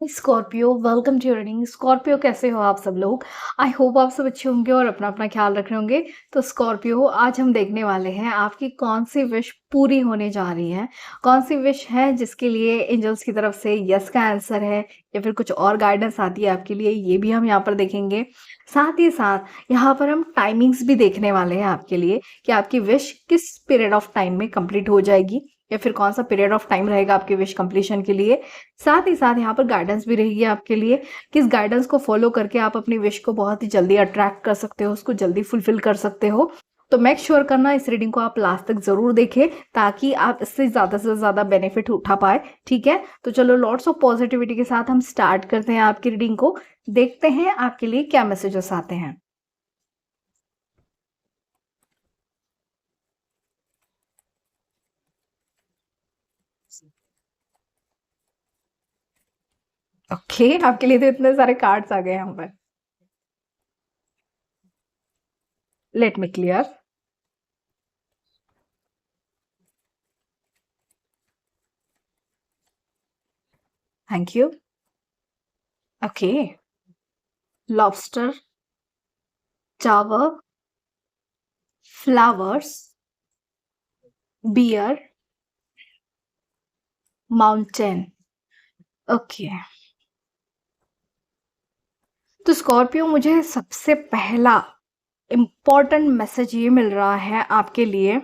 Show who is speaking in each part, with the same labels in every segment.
Speaker 1: Scorpio welcome to reading. Scorpio कैसे हो आप सब लोग। आई होप आप सब अच्छे होंगे और अपना अपना ख्याल रख रहे होंगे। तो स्कॉर्पियो आज हम देखने वाले हैं आपकी कौन सी विश पूरी होने जा रही है, कौन सी विश है जिसके लिए एंजल्स की तरफ से यस का आंसर है या फिर कुछ और गाइडेंस आती है आपके लिए, ये भी हम यहाँ पर देखेंगे। साथ ही साथ यहाँ पर हम टाइमिंग्स भी देखने वाले हैं आपके लिए कि आपकी विश किस पीरियड ऑफ टाइम में कंप्लीट हो जाएगी या फिर कौन सा पीरियड ऑफ टाइम रहेगा आपकी विश कंप्लीशन के लिए। साथ ही साथ यहाँ पर गाइडेंस भी रहेगी आपके लिए, किस गाइडेंस को फॉलो करके आप अपनी विश को बहुत ही जल्दी अट्रैक्ट कर सकते हो, उसको जल्दी फुलफिल कर सकते हो। तो मेक श्योर करना इस रीडिंग को आप लास्ट तक जरूर देखें ताकि आप इससे ज्यादा से ज्यादा बेनिफिट उठा पाए। ठीक है, तो चलो लॉट्स ऑफ पॉजिटिविटी के साथ हम स्टार्ट करते हैं आपकी रीडिंग को। देखते हैं आपके लिए क्या मैसेजेस आते हैं। ओके, आपके लिए तो इतने सारे कार्ड्स आ गए यहाँ पर। Let me clear. Thank you. Okay, lobster, tower, flowers, bear, mountain. Okay, तो स्कॉर्पियो मुझे सबसे पहला इम्पोर्टेंट मैसेज ये मिल रहा है आपके लिए।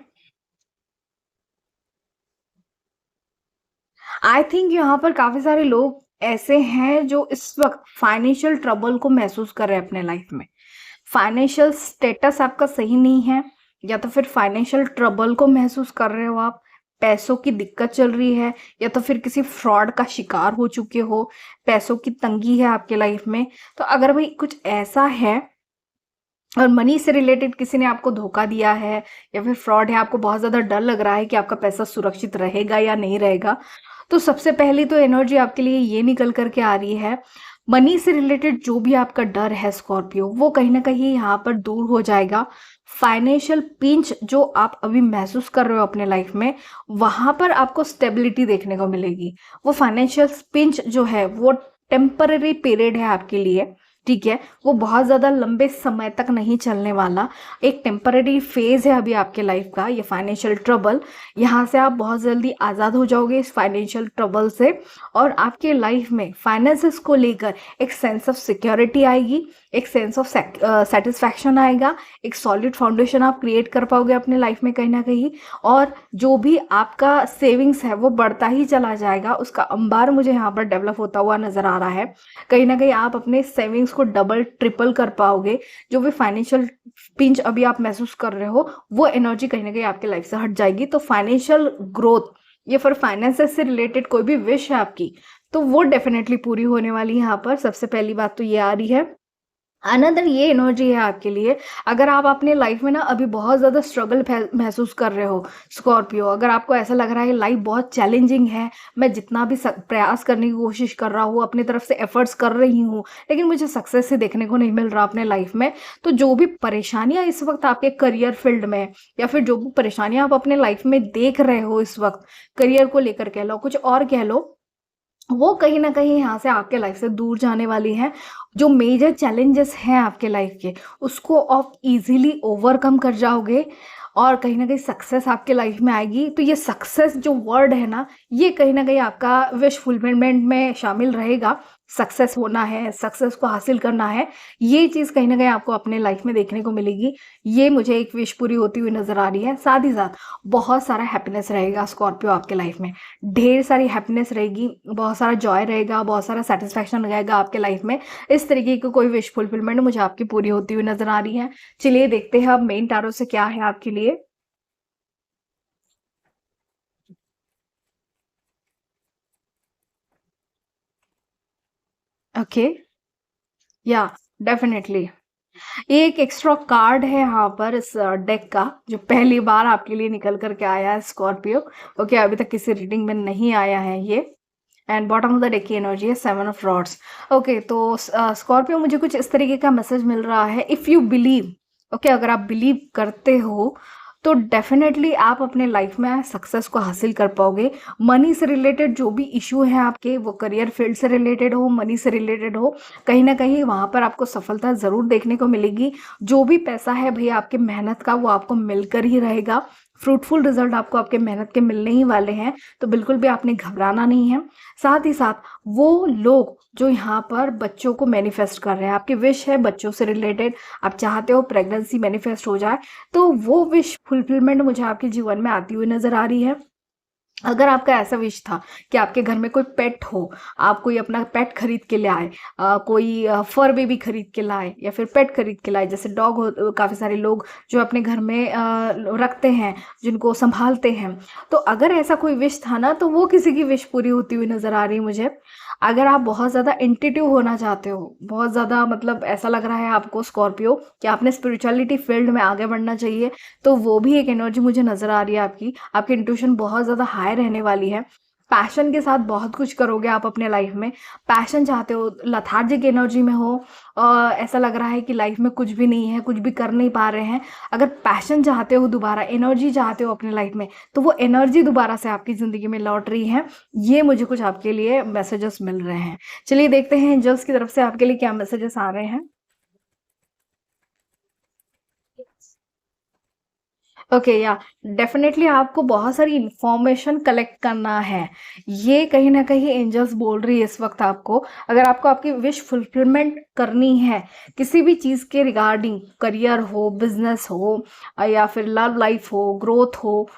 Speaker 1: आई थिंक यहाँ पर काफी सारे लोग ऐसे हैं जो इस वक्त फाइनेंशियल ट्रबल को महसूस कर रहे हैं अपने लाइफ में। फाइनेंशियल स्टेटस आपका सही नहीं है या तो फिर फाइनेंशियल ट्रबल को महसूस कर रहे हो आप, पैसों की दिक्कत चल रही है या तो फिर किसी फ्रॉड का शिकार हो चुके हो, पैसों की तंगी है आपके लाइफ में। तो अगर भाई कुछ ऐसा है और मनी से रिलेटेड किसी ने आपको धोखा दिया है या फिर फ्रॉड है, आपको बहुत ज़्यादा डर लग रहा है कि आपका पैसा सुरक्षित रहेगा या नहीं रहेगा, तो सबसे पहली तो एनर्जी आपके लिए ये निकल करके आ रही है, मनी से रिलेटेड जो भी आपका डर है स्कॉर्पियो, वो कहीं ना कहीं यहाँ पर दूर हो जाएगा। फाइनेंशियल पिंच जो आप अभी महसूस कर रहे हो अपने लाइफ में, वहां पर आपको स्टेबिलिटी देखने को मिलेगी। वो फाइनेंशियल पिंच जो है वो टेम्पररी पीरियड है आपके लिए। ठीक है, वो बहुत ज़्यादा लंबे समय तक नहीं चलने वाला, एक टेम्पररी फेज है अभी आपके लाइफ का ये फाइनेंशियल ट्रबल। यहाँ से आप बहुत जल्दी आज़ाद हो जाओगे इस फाइनेंशियल ट्रबल से और आपके लाइफ में फाइनेंसेस को लेकर एक सेंस ऑफ सिक्योरिटी आएगी, एक सेंस ऑफ सेटिस्फैक्शन आएगा, एक सॉलिड फाउंडेशन आप क्रिएट कर पाओगे अपने लाइफ में कहीं ना कहीं। और जो भी आपका सेविंग्स है वो बढ़ता ही चला जाएगा, उसका अंबार मुझे यहाँ पर डेवलप होता हुआ नजर आ रहा है। कहीं ना कहीं आप अपने सेविंग्स को डबल ट्रिपल कर पाओगे। जो भी फाइनेंशियल पिंच अभी आप महसूस कर रहे हो वो एनर्जी कहीं ना कहीं आपकी लाइफ से हट जाएगी। तो फाइनेंशियल ग्रोथ या फिर फाइनेंसेस से रिलेटेड कोई भी विश है आपकी, तो वो डेफिनेटली पूरी होने वाली है। यहाँ पर सबसे पहली बात तो ये आ रही है। अनदर ये एनर्जी है आपके लिए, अगर आप अपने लाइफ में ना अभी बहुत ज़्यादा स्ट्रगल महसूस कर रहे हो स्कॉर्पियो, अगर आपको ऐसा लग रहा है लाइफ बहुत चैलेंजिंग है, मैं जितना भी प्रयास करने की कोशिश कर रहा हूँ, अपनी तरफ से एफर्ट्स कर रही हूँ, लेकिन मुझे सक्सेस से देखने को नहीं मिल रहा अपने लाइफ में। तो जो भी परेशानियां इस वक्त आपके करियर फील्ड में या फिर जो भी परेशानियां आप अपने लाइफ में देख रहे हो इस वक्त, करियर को लेकर कह लो, कुछ और कह लो, वो कहीं ना कहीं यहाँ से आपके लाइफ से दूर जाने वाली है। जो मेजर चैलेंजेस हैं आपके लाइफ के, उसको आप इजीली ओवरकम कर जाओगे और कहीं ना कहीं सक्सेस आपके लाइफ में आएगी। तो ये सक्सेस जो वर्ड है ना, ये कहीं ना कहीं आपका विश फुलफिलमेंट में शामिल रहेगा। सक्सेस होना है, सक्सेस को हासिल करना है, ये चीज़ कहीं ना कहीं आपको अपने लाइफ में देखने को मिलेगी। ये मुझे एक विश पूरी होती हुई नजर आ रही है। साथ ही साथ बहुत सारा हैप्पीनेस रहेगा स्कॉर्पियो आपके लाइफ में, ढेर सारी हैप्पीनेस रहेगी, बहुत सारा जॉय रहेगा, बहुत सारा सेटिस्फैक्शन रहेगा आपके लाइफ में। इस तरीके की कोई विश फुलफिलमेंट मुझे आपकी पूरी होती हुई नजर आ रही है। चलिए देखते हैं अब मेन टारो से क्या है आपके लिए। ओके, या डेफिनेटली एक एक्स्ट्रा कार्ड है यहाँ पर इस डेक का, जो पहली बार आपके लिए निकल करके आया है स्कॉर्पियो। ओके, अभी तक किसी रीडिंग में नहीं आया है ये। And bottom of the deck की एनर्जी है सेवन ऑफ रॉड्स। ओके, तो स्कॉर्पियो मुझे कुछ इस तरीके का मैसेज मिल रहा है, इफ़ यू बिलीव। ओके, अगर आप बिलीव करते हो तो डेफ़िनेटली आप अपने लाइफ़ में सक्सेस को हासिल कर पाओगे। मनी से रिलेटेड जो भी इश्यू हैं आपके, वो करियर फील्ड से रिलेटेड हो, मनी से रिलेटेड हो, कहीं न कहीं वहाँ पर आपको सफलता ज़रूर देखने को मिलेगी। जो भी पैसा है भैया आपके मेहनत का, वो आपको मिलकर ही रहेगा। फ्रूटफुल रिज़ल्ट आपको आपके मेहनत के मिलने ही वाले हैं, तो बिल्कुल भी आपने घबराना नहीं है। साथ ही साथ वो लोग जो यहाँ पर बच्चों को मैनिफेस्ट कर रहे हैं, आपकी विश है बच्चों से रिलेटेड, आप चाहते हो प्रेगनेंसी मैनिफेस्ट हो जाए, तो वो विश फुलफिलमेंट मुझे आपके जीवन में आती हुई नज़र आ रही है। अगर आपका ऐसा विश था कि आपके घर में कोई पेट हो, आप कोई अपना पेट खरीद के ले आए, कोई फर बेबी खरीद के लाए या फिर पेट खरीद के लाए, जैसे डॉग हो, काफ़ी सारे लोग जो अपने घर में रखते हैं, जिनको संभालते हैं। तो अगर ऐसा कोई विश था ना, तो वो किसी की विश पूरी होती हुई नज़र आ रही है मुझे। अगर आप बहुत ज़्यादा इंट्यूटिव होना चाहते हो, बहुत ज़्यादा मतलब ऐसा लग रहा है आपको स्कॉर्पियो कि आपने स्पिरिचुअलिटी फील्ड में आगे बढ़ना चाहिए, तो वो भी एक एनर्जी मुझे नज़र आ रही है आपकी। आपकी इंट्यूशन बहुत ज़्यादा हाई रहने वाली है। पैशन के साथ बहुत कुछ करोगे आप अपने लाइफ में। पैशन चाहते हो, लेथार्जिक एनर्जी में हो, ऐसा लग रहा है कि लाइफ में कुछ भी नहीं है, कुछ भी कर नहीं पा रहे हैं। अगर पैशन चाहते हो दोबारा, एनर्जी चाहते हो अपने लाइफ में, तो वो एनर्जी दोबारा से आपकी ज़िंदगी में लौट रही है। ये मुझे कुछ आपके लिए मैसेजेस मिल रहे हैं। चलिए देखते हैं एंजल्स की तरफ से आपके लिए क्या मैसेजेस आ रहे हैं। ओके, या डेफिनेटली आपको बहुत सारी इंफॉर्मेशन कलेक्ट करना है। ये कहीं न कहीं एंजल्स बोल रही है इस वक़्त आपको। अगर आपको आपकी विश फुलफिलमेंट करनी है, किसी भी चीज़ के रिगार्डिंग, करियर हो, बिज़नेस हो, या फिर लव लाइफ़ हो, ग्रोथ हो,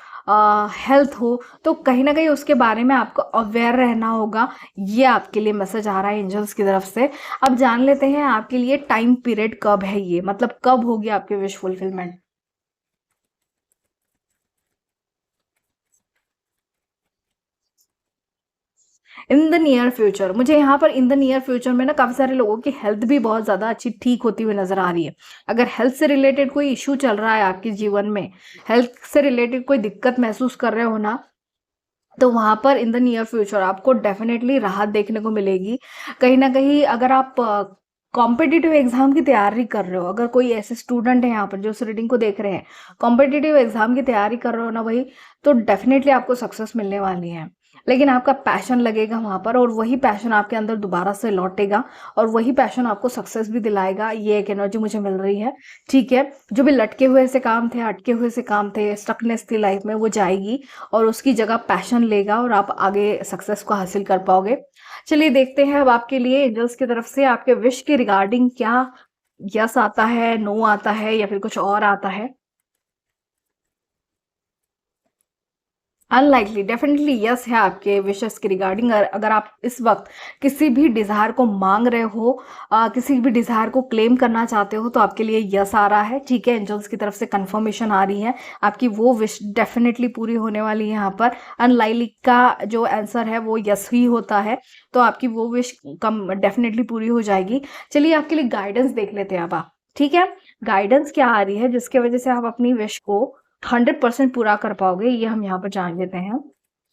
Speaker 1: हेल्थ हो, तो कहीं न कहीं उसके बारे में आपको अवेयर रहना होगा। ये आपके लिए मैसेज आ रहा है एंजल्स की तरफ से। अब जान लेते हैं आपके लिए टाइम पीरियड कब है ये, मतलब कब होगी आपकी wish fulfilment? In the near future, मुझे यहाँ पर इन द नियर फ्यूचर में ना काफ़ी सारे लोगों की हेल्थ भी बहुत ज़्यादा अच्छी ठीक होती हुई नज़र आ रही है। अगर हेल्थ से रिलेटेड कोई इश्यू चल रहा है आपके जीवन में, हेल्थ से रिलेटेड कोई दिक्कत महसूस कर रहे हो ना, तो वहाँ पर इन द नियर फ्यूचर आपको डेफ़िनेटली राहत देखने को मिलेगी। कहीं न कहीं अगर आप कॉम्पिटिटिव एग्ज़ाम की तैयारी कर रहे हो, अगर कोई ऐसे स्टूडेंट है यहाँ पर जो इस रीडिंग को देख रहे हैं, कॉम्पिटिटिव एग्ज़ाम की तैयारी कर रहे हो ना भाई, तो डेफ़िनेटली आपको सक्सेस मिलने वाली है। लेकिन आपका पैशन लगेगा वहाँ पर, और वही पैशन आपके अंदर दोबारा से लौटेगा, और वही पैशन आपको सक्सेस भी दिलाएगा। ये एक एनर्जी मुझे मिल रही है, ठीक है? जो भी लटके हुए से काम थे, अटके हुए से काम थे, स्टकनेस थी लाइफ़ में, वो जाएगी और उसकी जगह पैशन लेगा और आप आगे सक्सेस को हासिल कर पाओगे। चलिए देखते हैं अब आपके लिए एंजल्स की तरफ से आपके विश के रिगार्डिंग क्या यस आता है, नो आता है या फिर कुछ और आता है? अनलाइकली, डेफिनेटली यस है आपके विशेस के रिगार्डिंग। अगर आप इस वक्त किसी भी डिज़ायर को मांग रहे हो, किसी भी डिज़ायर को क्लेम करना चाहते हो, तो आपके लिए यस आ रहा है, ठीक है? एंजल्स की तरफ से कंफर्मेशन आ रही है, आपकी वो विश डेफिनेटली पूरी होने वाली है यहाँ पर। अनलाइकली का जो आंसर है वो यस ही होता है, तो आपकी वो विश कम डेफिनेटली पूरी हो जाएगी। चलिए आपके लिए गाइडेंस देख लेते हैं अब आप, ठीक है? गाइडेंस क्या आ रही है जिसकी वजह से आप अपनी विश को 100% पूरा कर पाओगे, ये हम यहाँ पर जान लेते हैं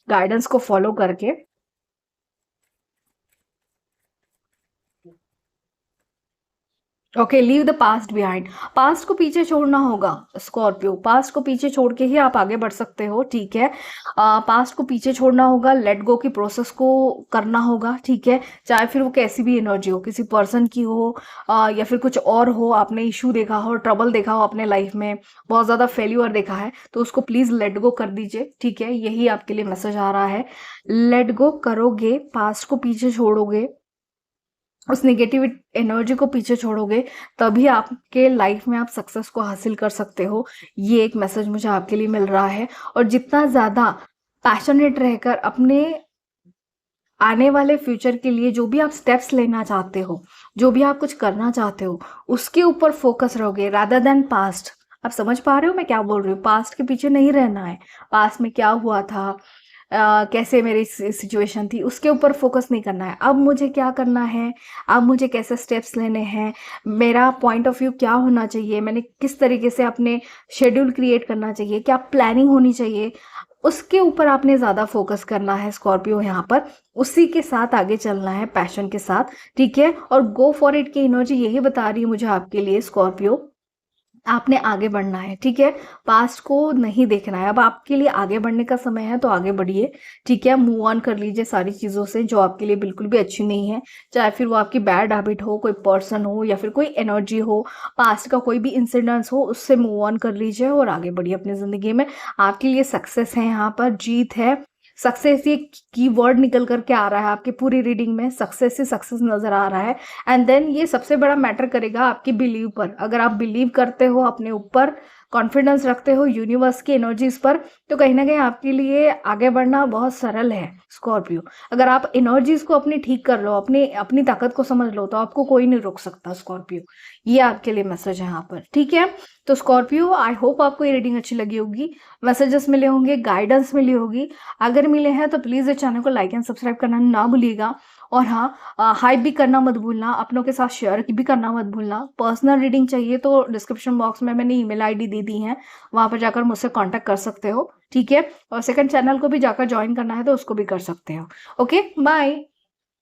Speaker 1: गाइडेंस को फॉलो करके। Okay, leave the past behind. Past को पीछे छोड़ना होगा स्कॉर्पियो, पास्ट को पीछे छोड़ के ही आप आगे बढ़ सकते हो, ठीक है? पास्ट को पीछे छोड़ना होगा, लेट गो की प्रोसेस को करना होगा, ठीक है? चाहे फिर वो कैसी भी एनर्जी हो, किसी पर्सन की हो, या फिर कुछ और हो, आपने इशू देखा हो, ट्रबल देखा हो अपने लाइफ में, बहुत ज़्यादा फेल्यूर देखा है, तो उसको प्लीज़ लेट गो कर दीजिए, ठीक है? यही आपके लिए मैसेज आ रहा है। लेट गो करोगे, पास्ट को पीछे छोड़ोगे, उस नेगेटिव एनर्जी को पीछे छोड़ोगे, तभी आपके लाइफ में आप सक्सेस को हासिल कर सकते हो। ये एक मैसेज मुझे आपके लिए मिल रहा है। और जितना ज़्यादा पैशनेट रहकर अपने आने वाले फ्यूचर के लिए जो भी आप स्टेप्स लेना चाहते हो, जो भी आप कुछ करना चाहते हो, उसके ऊपर फोकस रहोगे रादर देन पास्ट। आप समझ पा रहे हो मैं क्या बोल रही हूँ? पास्ट के पीछे नहीं रहना है, पास्ट में क्या हुआ था, कैसे मेरी सिचुएशन थी, उसके ऊपर फोकस नहीं करना है। अब मुझे क्या करना है, अब मुझे कैसे स्टेप्स लेने हैं, मेरा पॉइंट ऑफ व्यू क्या होना चाहिए, मैंने किस तरीके से अपने शेड्यूल क्रिएट करना चाहिए, क्या प्लानिंग होनी चाहिए, उसके ऊपर आपने ज़्यादा फोकस करना है स्कॉर्पियो यहाँ पर। उसी के साथ आगे चलना है, पैशन के साथ, ठीक है? और गो फॉर इट की एनर्जी यही बता रही है मुझे आपके लिए स्कॉर्पियो। आपने आगे बढ़ना है, ठीक है? पास्ट को नहीं देखना है, अब आपके लिए आगे बढ़ने का समय है तो आगे बढ़िए, ठीक है? मूव ऑन कर लीजिए सारी चीज़ों से जो आपके लिए बिल्कुल भी अच्छी नहीं है, चाहे फिर वो आपकी बैड हैबिट हो, कोई पर्सन हो या फिर कोई एनर्जी हो, पास्ट का कोई भी इंसिडेंस हो, उससे मूव ऑन कर लीजिए और आगे बढ़िए अपनी ज़िंदगी में। आपके लिए सक्सेस है यहाँ पर, जीत है। सक्सेस ये कीवर्ड निकल कर के आ रहा है आपकी पूरी रीडिंग में, सक्सेस ही सक्सेस नज़र आ रहा है। एंड देन ये सबसे बड़ा मैटर करेगा आपकी बिलीव पर। अगर आप बिलीव करते हो अपने ऊपर, कॉन्फिडेंस रखते हो यूनिवर्स की एनर्जीज पर, तो कहीं ना कहीं आपके लिए आगे बढ़ना बहुत सरल है स्कॉर्पियो। अगर आप एनर्जीज को अपनी ठीक कर लो, अपनी अपनी ताकत को समझ लो, तो आपको कोई नहीं रोक सकता स्कॉर्पियो। ये आपके लिए मैसेज है यहाँ पर, ठीक है? तो स्कॉर्पियो, आई होप आपको ये रीडिंग अच्छी लगी होगी, मैसेजेस मिले होंगे, गाइडेंस मिली होगी। अगर मिले हैं तो प्लीज़ इस चैनल को लाइक एंड सब्सक्राइब करना ना भूलिएगा। और हाँ, हाइप भी करना मत भूलना, अपनों के साथ शेयर भी करना मत भूलना। पर्सनल रीडिंग चाहिए तो डिस्क्रिप्शन बॉक्स में मैंने ईमेल आईडी दे दी है, वहाँ पर जाकर मुझसे कांटेक्ट कर सकते हो, ठीक है? और सेकंड चैनल को भी जाकर ज्वाइन करना है तो उसको भी कर सकते हो। Okay, bye.